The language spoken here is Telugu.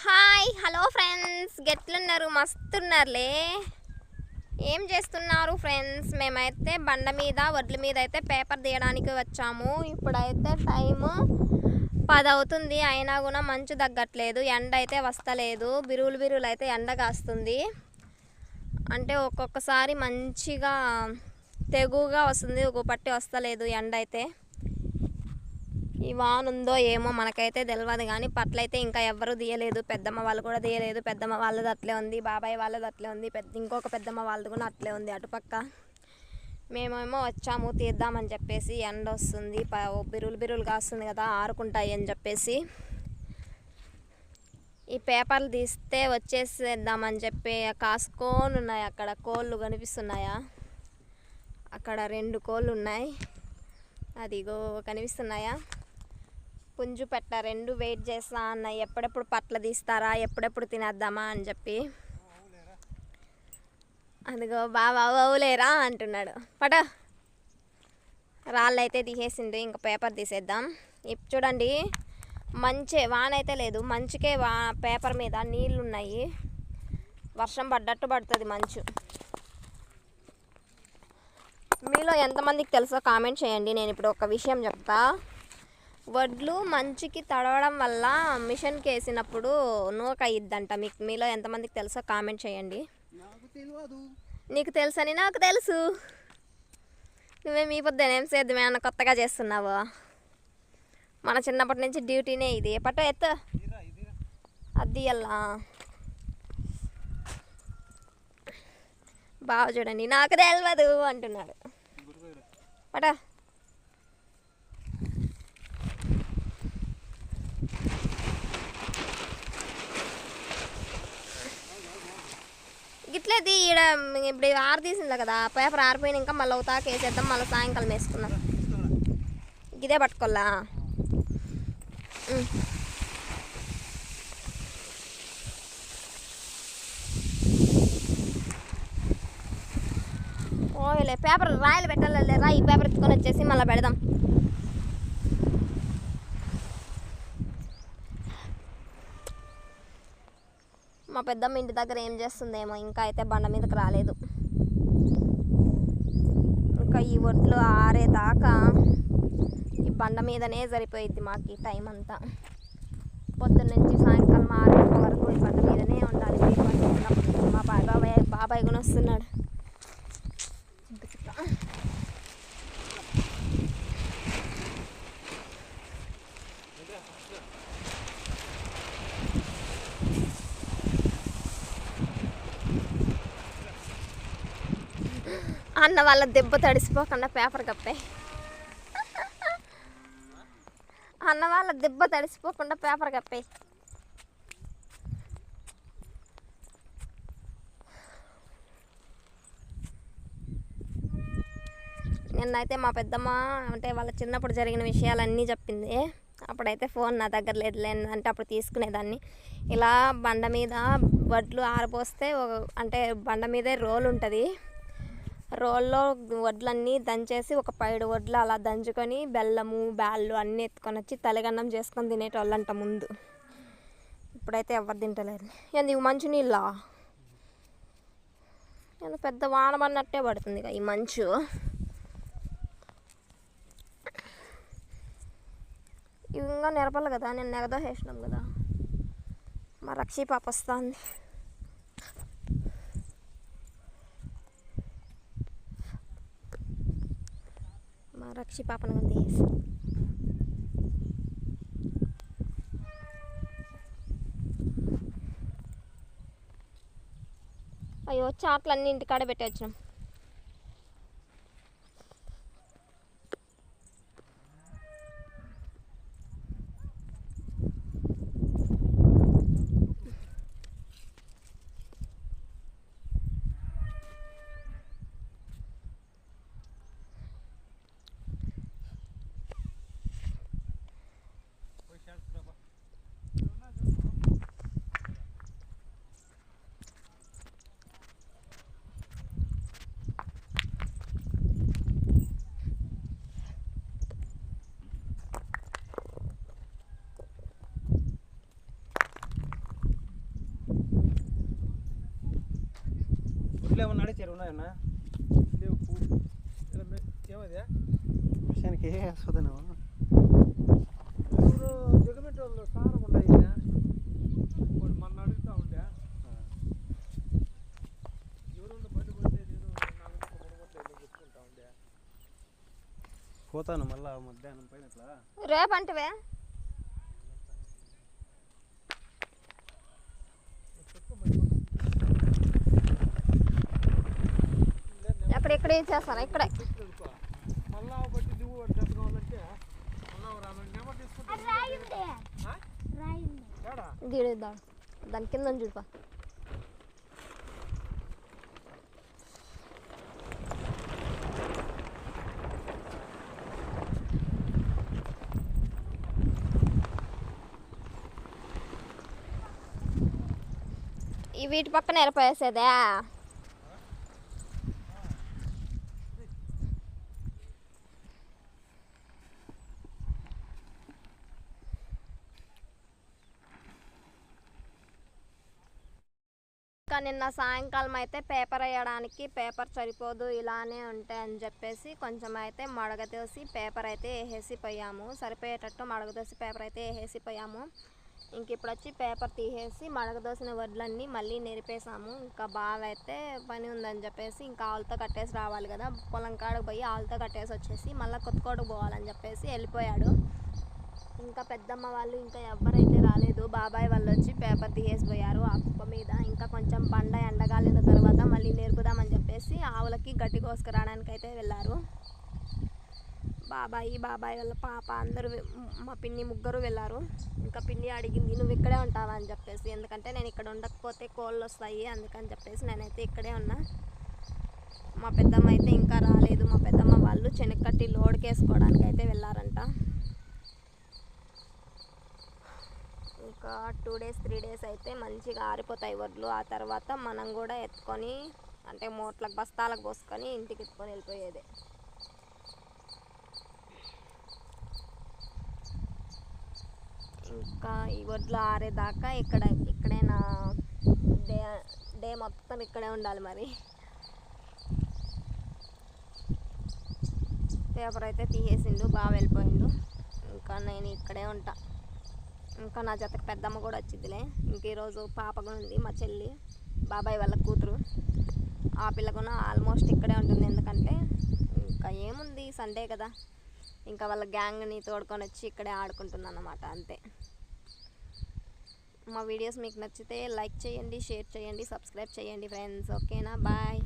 హాయ్ హలో ఫ్రెండ్స్, గెట్లున్నారు? మస్తున్నారులే. ఏం చేస్తున్నారు ఫ్రెండ్స్? మేమైతే బండ మీద వడ్ల మీద అయితే పేపర్ తీయడానికి వచ్చాము. ఇప్పుడైతే టైము 10 అవుతుంది, అయినా కూడా మంచు తగ్గట్లేదు, ఎండ అయితే వస్తలేదు. బిరువులు అయితే ఎండ కాస్తుంది. అంటే ఒక్కొక్కసారి మంచిగా తెగుగా వస్తుంది, ఒక్కొక్క పట్టి వస్తలేదు ఎండ అయితే. ఈ వాన ఉందో ఏమో మనకైతే తెలియదు, కానీ పట్లయితే ఇంకా ఎవ్వరూ తీయలేదు. పెద్దమ్మ వాళ్ళు కూడా తీయలేదు. పెద్దమ్మ వాళ్ళది అట్లే ఉంది, బాబాయ్ వాళ్ళది అట్లే ఉంది, ఇంకొక పెద్దమ్మ వాళ్ళది కూడా అట్లే ఉంది అటుపక్క. మేమేమో వచ్చాము తీద్దామని చెప్పేసి. ఎండ వస్తుంది, బిరువులు కాస్తుంది కదా, ఆరుకుంటాయి అని చెప్పేసి ఈ పేపర్లు తీస్తే వచ్చేసేద్దామని చెప్పి కాసుకొని ఉన్నాయి. అక్కడ కోళ్ళు కనిపిస్తున్నాయా? అక్కడ 2 కోళ్ళు ఉన్నాయి, అదిగో కనిపిస్తున్నాయా? పుంజు పెట్ట 2 వెయిట్ చేస్తా అన్నాయి, ఎప్పుడెప్పుడు పట్ల తీస్తారా, ఎప్పుడెప్పుడు తినేద్దామా అని చెప్పి. అదిగో బాబా అవులేరా అంటున్నాడు. పట రాళ్ళు అయితే తీసేసిండు, ఇంకా పేపర్ తీసేద్దాం. ఇప్పుడు చూడండి, మంచి వాన అయితే లేదు, మంచుకే పేపర్ మీద నీళ్ళు ఉన్నాయి. వర్షం పడ్డట్టు పడుతుంది మంచు. మీలో ఎంతమందికి తెలుసో కామెంట్ చేయండి. నేను ఇప్పుడు ఒక విషయం చెప్తా. వడ్లు మంచుకి తడవడం వల్ల మిషన్కి వేసినప్పుడు నూక అయ్యిద్దంట. మీలో ఎంతమందికి తెలుసో కామెంట్ చేయండి. నీకు తెలుసని నాకు తెలుసు. నువ్వేమి ఈ పొద్దున ఏం సేద్యం ఏమన్నా కొత్తగా చేస్తున్నావు? మన చిన్నప్పటి నుంచి డ్యూటీనే ఇది. పట్టు ఎత్తు, అది అలా బాగా చూడండి, నాకు తెలియదు అంటున్నాడు. పట గిట్లేది ఈడ ఇప్పుడు ఆరు తీసింది కదా, పేపర్ ఆరిపోయిన ఇంకా మళ్ళీ అవుతాక వేసేద్దాం, మళ్ళీ సాయంకాలం వేసుకుందాం. ఇదే పట్టుకోల్లా. ఓలే పేపర్ రాయలు పెట్టాలి, రా ఈ పేపర్ ఎత్తుకొని వచ్చేసి మళ్ళీ పెడదాం. మా పెద్దమ్మ ఇంటి దగ్గర ఏం చేస్తుందేమో, ఇంకా అయితే బండ మీదకి రాలేదు. ఇంకా ఈ వడ్లు ఆరేదాకా ఈ బండ మీదనే సరిపోయిద్ది మాకు ఈ టైం అంతా. పొద్దున్న నుంచి సాయంకాలం 6 వరకు ఈ బండ మీదనే ఉండాలి. మా బాబాయ్ కూడా వస్తున్నాడు. అన్న వాళ్ళ దెబ్బ తడిసిపోకుండా పేపర్ కప్పే. అన్న వాళ్ళ దెబ్బ తడిసిపోకుండా పేపర్ కప్పే. నిన్నైతే మా పెద్దమ్మ అంటే వాళ్ళ చిన్నప్పుడు జరిగిన విషయాలన్నీ చెప్పింది. అప్పుడైతే ఫోన్ నా దగ్గర లేదు, అంటే అప్పుడు తీసుకునేదాన్ని. ఇలా బండ మీద వడ్లు ఆరబోస్తే అంటే బండ మీదే రోల్ ఉంటుంది, రోల్లో వడ్లన్నీ దంచేసి ఒక 5 వడ్లు అలా దంచుకొని బెల్లము బ్యాళ్ళు అన్నీ ఎత్తుకొని వచ్చి తలగన్నం చేసుకొని తినేటోళ్ళంట ముందు. ఇప్పుడైతే ఎవరు తింటలేరు. ఏంది మంచు నీళ్ళ? పెద్ద వాన పడినట్టే పడుతుంది ఈ మంచు. ఇవి ఇంకా నెరపాలి కదా, నేను నెగదా వేసినాం కదా. మా రక్షి పాప వస్తుంది. మా రక్షి పాపను ఉంది. అయ్యో చాట్లన్నీ ఇంటికాడ పెట్టి వచ్చినాం. పువ్వులు ఏమన్నా నడిచారు ఉన్నాయన్నా లేవు పువ్వు ఏమది విషయానికి వస్తుందేమో ఎవరు జగమెట్టి వాళ్ళు సారం ఉన్నాయి వాళ్ళు మన అడుగుతూ ఉండే ఎవరు బండి కొట్టే నేను 4 చెప్పుకుంటా ఉండే పోతాను మళ్ళా మధ్యాహ్నం పైన ఇట్లా రేపంటివే ఎక్కడెక్కడ చేస్తాను ఇక్కడ మళ్ళా బట్టి దిగు చేసుకోవాలంటే దిడేద్దాం దాని కింద చూడపా ఈ వీటి పక్కన ఎరపేసేదా ఇంకా నిన్న సాయంకాలం అయితే పేపర్ వేయడానికి పేపర్ సరిపోదు ఇలానే ఉంటాయి అని చెప్పేసి కొంచెం అయితే మడగదోసి పేపర్ అయితే వేసేసి పోయాము సరిపోయేటట్టు మడగదోసి పేపర్ అయితే వేసేసి పోయాము ఇంక ఇప్పుడు వచ్చి పేపర్ తీసేసి మడగదోసిన వడ్లన్నీ మళ్ళీ నెరిపేసాము ఇంకా బాగా అయితే పని ఉందని చెప్పేసి ఇంకా ఆవులతో కట్టేసి రావాలి కదా పొలం కాడకు పోయి ఆవులతో కట్టేసి వచ్చేసి మళ్ళీ కొత్తకోటకు పోవాలని చెప్పేసి వెళ్ళిపోయాడు ఇంకా పెద్దమ్మ వాళ్ళు ఇంకా ఎవరైతే రాలేదు బాబాయ్ వాళ్ళు వచ్చి పేపర్ తీసేసి పోయారు ఆ కుప్ప మీద ఇంకా కొంచెం బండ ఎండగాలిన తర్వాత మళ్ళీ నేర్పుదామని చెప్పేసి ఆవులకి గడ్డి కోసుకురావడానికి అయితే వెళ్ళారు బాబాయ్ వాళ్ళ పాప అందరూ మా పిన్ని ముగ్గురు వెళ్ళారు ఇంకా పిన్ని అడిగింది నువ్వు ఇక్కడే ఉంటావా అని చెప్పేసి ఎందుకంటే నేను ఇక్కడ ఉండకపోతే కోళ్ళు వస్తాయి అందుకని చెప్పేసి నేనైతే ఇక్కడే ఉన్నా మా పెద్దమ్మ అయితే ఇంకా రాలేదు మా పెద్దమ్మ వాళ్ళు చెనక్కట్టి లోడ్కి వేసుకోవడానికి అయితే వెళ్ళారంట ఇంకా 2 days 3 days అయితే మంచిగా ఆరిపోతాయి వడ్లు ఆ తర్వాత మనం కూడా ఎత్తుకొని అంటే మూట్లకు బస్తాలకు పోసుకొని ఇంటికి ఎత్తుకొని వెళ్ళిపోయేదే ఇంకా ఈ వడ్లు ఆరేదాకా ఇక్కడే నా డే మొత్తం ఇక్కడే ఉండాలి మరి పేపర్ అయితే తీసేసిండు బాగా వెళ్ళిపోయిండు ఇంకా నేను ఇక్కడే ఉంటా ఇంకా నా జతకు పెద్దమ్మ కూడా వచ్చిందిలే ఇంక ఈరోజు పాప కూడా ఉంది మా చెల్లి బాబాయ్ వాళ్ళ కూతురు ఆ పిల్ల కూడా ఆల్మోస్ట్ ఇక్కడే ఉంటుంది ఎందుకంటే ఇంకా ఏముంది సండే కదా ఇంకా వాళ్ళ గ్యాంగ్ని తోడుకొని వచ్చి ఇక్కడే ఆడుకుంటున్నాను అన్నమాట అంతే మా వీడియోస్ మీకు నచ్చితే లైక్ చేయండి షేర్ చేయండి సబ్స్క్రైబ్ చేయండి ఫ్రెండ్స్ ఓకేనా బాయ్